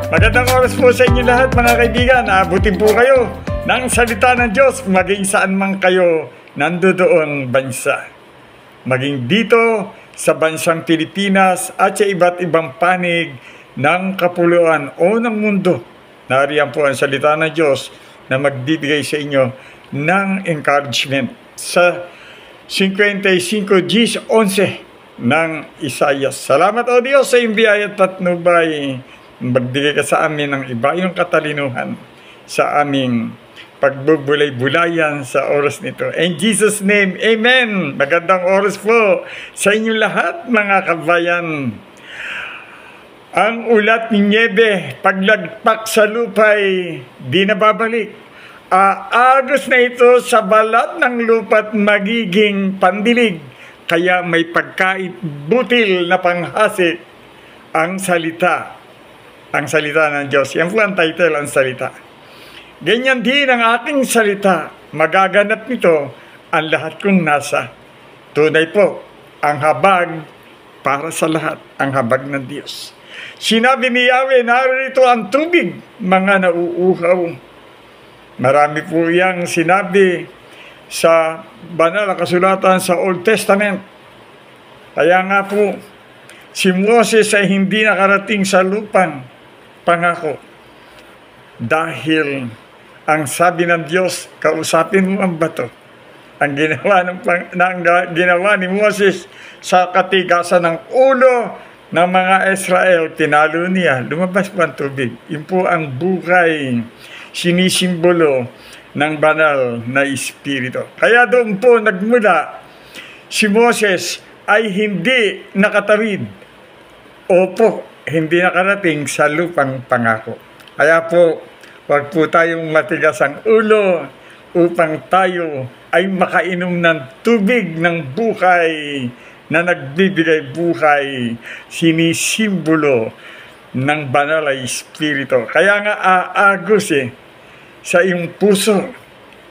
Magandang oras po sa inyo lahat mga kaibigan. Abutin po kayo ng salita ng Diyos maging saan man kayo nandoon bansa. Maging dito sa bansang Pilipinas at sa iba't ibang panig ng kapuluan o ng mundo. Nariyan po ang salita ng Diyos na magbibigay sa inyo ng encouragement sa 55:11 ng Isaiah. Salamat o Diyos sa imbiyay at patnubay. Magbigay ka sa amin ng iba yung katalinuhan sa aming pagbubulay-bulayan sa oras nito. In Jesus' name, Amen! Magandang oras po sa inyo lahat mga kabayan. Ang ulat ni Niebe, paglagpak sa lupa'y di nababalik. Aagos na ito sa balat ng lupa't magiging pandilig. Kaya may pagkait butil na panghasik ang salita. Ang salita ng Diyos. Yan po ang title, ang salita. Ganyan din ang ating salita. Magaganap nito ang lahat kong nasa. Tunay po, ang habag para sa lahat, ang habag ng Diyos. Sinabi ni Yahweh, narito ang tubig, mga nauuhaw. Marami po yang sinabi sa banal na kasulatan sa Old Testament. Kaya nga po, si Moses ay hindi nakarating sa lupang pangako. Dahil ang sabi ng Diyos, kausapin mo ang bato. Ang ginawa ni Moses sa katigasan ng ulo ng mga Israel, tinalo niya, lumabas po ang tubig. Yun po ang buhay, sinisimbolo ng banal na Espiritu. Kaya doon po nagmula, si Moses ay hindi nakatawid. Opo, hindi nakarating sa lupang pangako. Kaya po, huwag po tayong matigas ang ulo upang tayo ay makainom ng tubig ng buhay na nagbibigay buhay, sinisimbolo ng banal na Espiritu. Kaya nga aagos sa iyong puso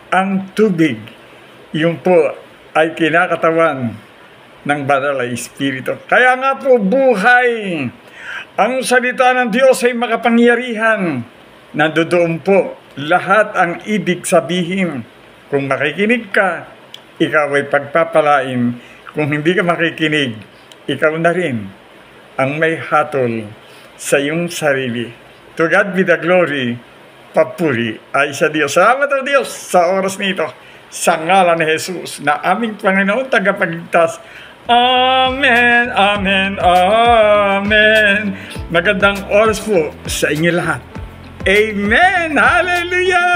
ang tubig. Yung po ay kinakatawan ng banal na Espiritu. Kaya nga po buhay. Ang salita ng Diyos ay makapangyarihan. Nandoon po lahat ang ibig sabihin. Kung makikinig ka, ikaw ay pagpapalain. Kung hindi ka makikinig, ikaw na rin ang may hatol sa iyong sarili. To God be the glory, papuri ay sa Diyos. Salamat o Diyos sa oras nito. Sa ngalan ni Jesus na aming Panginoon tagapagligtas. Amen, amen, amen. Magandang oras po sa inyo lahat. Amen, hallelujah!